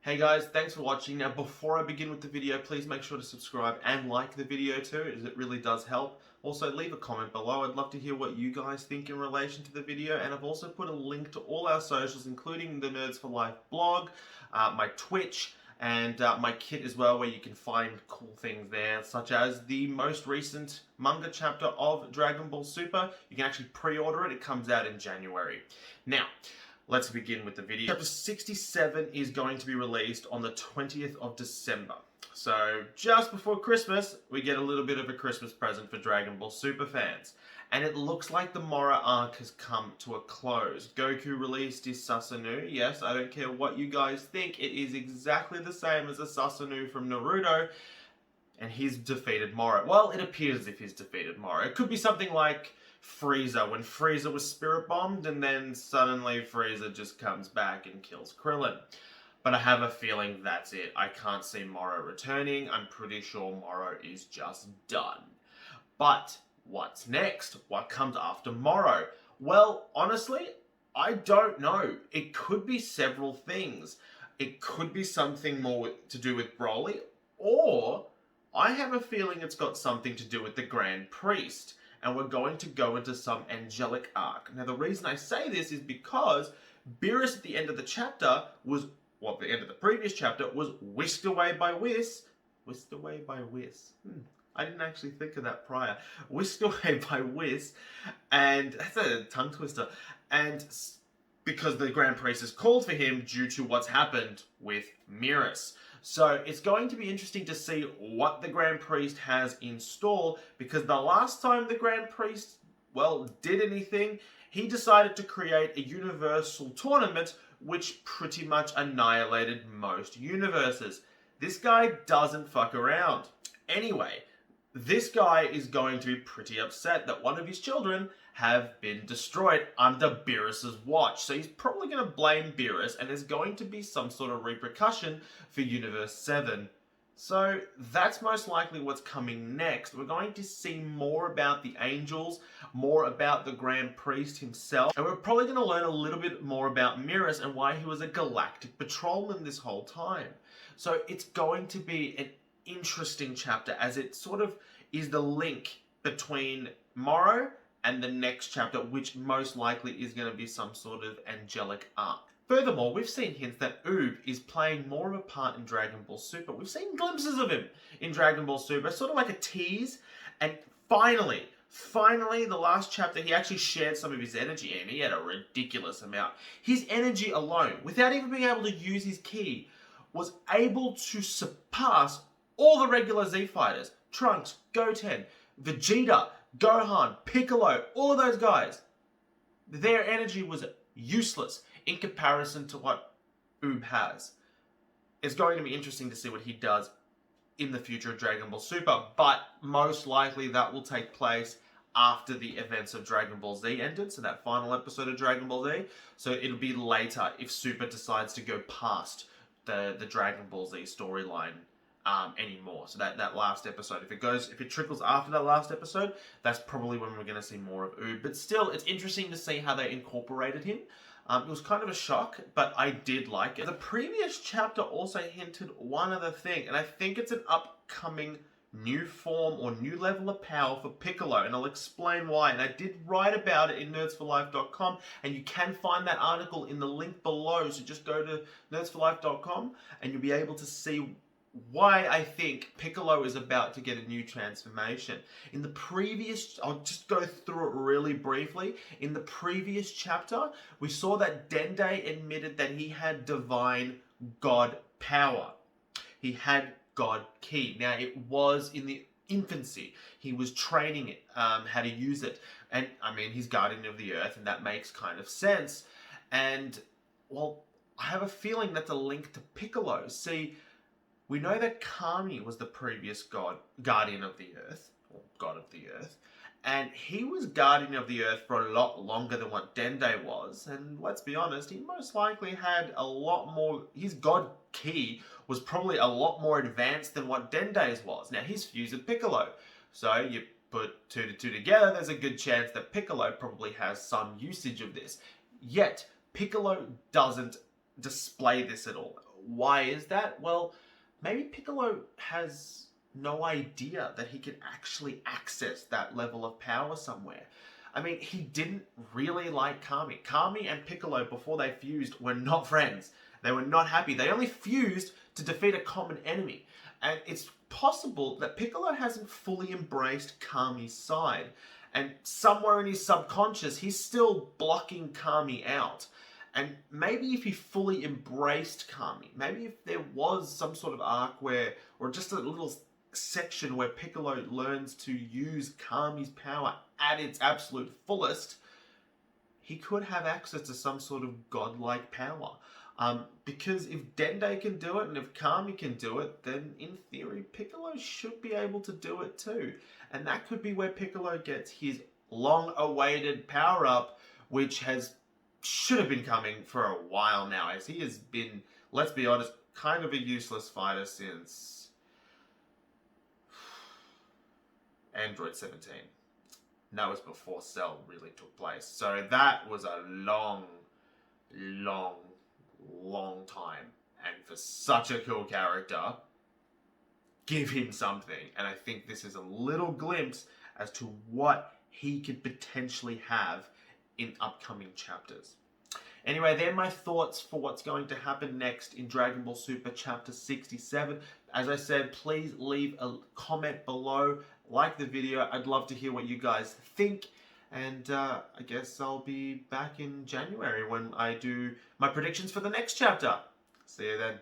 Hey guys, thanks for watching. Now before I begin with the video, please make sure to subscribe and like the video too, as it really does help. Also leave a comment below, I'd love to hear what you guys think in relation to the video, and I've also put a link to all our socials, including the Nerds for Life blog, my Twitch, and my kit as well, where you can find cool things there, such as the most recent manga chapter of Dragon Ball Super. You can actually pre-order it, it comes out in January. Now, let's begin with the video. Chapter 67 is going to be released on the 20th of December. So just before Christmas, we get a little bit of a Christmas present for Dragon Ball Super fans. And it looks like the Mora arc has come to a close. Goku released his Susanoo. Yes, I don't care what you guys think. It is exactly the same as the Susanoo from Naruto. And he's defeated Mora. Well, it appears as if he's defeated Mora. It could be something like Frieza, when Frieza was spirit bombed and then suddenly Frieza just comes back and kills Krillin. But I have a feeling that's it. I can't see Moro returning. I'm pretty sure Moro is just done. But what's next? What comes after Moro? Well, honestly, I don't know. It could be several things. It could be something more to do with Broly, or I have a feeling it's got something to do with the Grand Priest. And we're going to go into some angelic arc. Now, the reason I say this is because Beerus at the end of the chapter was, well, at the end of the previous chapter, was whisked away by Whis. Whisked away by Whis. I didn't actually think of that prior. Whisked away by Whis, and that's a tongue twister. And because the Grand Priest has called for him due to what's happened with Mirus. So it's going to be interesting to see what the Grand Priest has in store, because the last time the Grand Priest, well, did anything, he decided to create a universal tournament which pretty much annihilated most universes. This guy doesn't fuck around. Anyway, this guy is going to be pretty upset that one of his children have been destroyed under Beerus's watch. So he's probably going to blame Beerus, and there's going to be some sort of repercussion for Universe 7. So that's most likely what's coming next. We're going to see more about the angels, more about the Grand Priest himself, and we're probably going to learn a little bit more about Mirus and why he was a galactic patrolman this whole time. So it's going to be an interesting chapter, as it sort of is the link between Moro and the next chapter, which most likely is going to be some sort of angelic arc. Furthermore, we've seen hints that Oob is playing more of a part in Dragon Ball Super. We've seen glimpses of him in Dragon Ball Super, sort of like a tease. And finally, the last chapter, he actually shared some of his energy, and he had a ridiculous amount. His energy alone, without even being able to use his ki, was able to surpass all the regular Z fighters. Trunks, Goten, Vegeta, Gohan, Piccolo, all of those guys. Their energy was useless in comparison to what Oob has. It's going to be interesting to see what he does in the future of Dragon Ball Super, but most likely that will take place after the events of Dragon Ball Z ended, so that final episode of Dragon Ball Z. So it'll be later if Super decides to go past the Dragon Ball Z storyline anymore. So that last episode, if it trickles after that last episode, that's probably when we're going to see more of Oob. But still, it's interesting to see how they incorporated him. It was kind of a shock, but I did like it. The previous chapter also hinted one other thing, and I think it's an upcoming new form or new level of power for Piccolo, and I'll explain why. And I did write about it in nerdsforlife.com, and you can find that article in the link below. So just go to nerdsforlife.com, and you'll be able to see why I think Piccolo is about to get a new transformation. In the previous, I'll just go through it really briefly. In the previous chapter, we saw that Dende admitted that he had divine God power. He had God Ki. Now, it was in the infancy. He was training it, how to use it. And, I mean, he's Guardian of the Earth, and that makes kind of sense. And, well, I have a feeling that's a link to Piccolo. See, we know that Kami was the previous Guardian of the Earth, or God of the Earth, and he was Guardian of the Earth for a lot longer than what Dende was, and let's be honest, he most likely had a lot more, his God Ki was probably a lot more advanced than what Dende's was. Now, he's fused with Piccolo, so you put 2 to 2 together, there's a good chance that Piccolo probably has some usage of this. Yet, Piccolo doesn't display this at all. why is that? Well, maybe Piccolo has no idea that he can actually access that level of power somewhere. I mean, he didn't really like Kami. Kami and Piccolo, before they fused, were not friends. They were not happy. They only fused to defeat a common enemy. And it's possible that Piccolo hasn't fully embraced Kami's side. And somewhere in his subconscious, he's still blocking Kami out. And maybe if he fully embraced Kami, maybe if there was some sort of arc where, or just a little section where Piccolo learns to use Kami's power at its absolute fullest, he could have access to some sort of godlike power. Because if Dende can do it and if Kami can do it, then in theory Piccolo should be able to do it too. And that could be where Piccolo gets his long-awaited power-up, which should have been coming for a while now, as he has been, let's be honest, kind of a useless fighter since Android 17. And that was before Cell really took place. So that was a long time. And for such a cool character, give him something. And I think this is a little glimpse as to what he could potentially have in upcoming chapters. Anyway, they're my thoughts for what's going to happen next in Dragon Ball Super Chapter 67. As I said, please leave a comment below, like the video. I'd love to hear what you guys think. And I guess I'll be back in January when I do my predictions for the next chapter. See you then.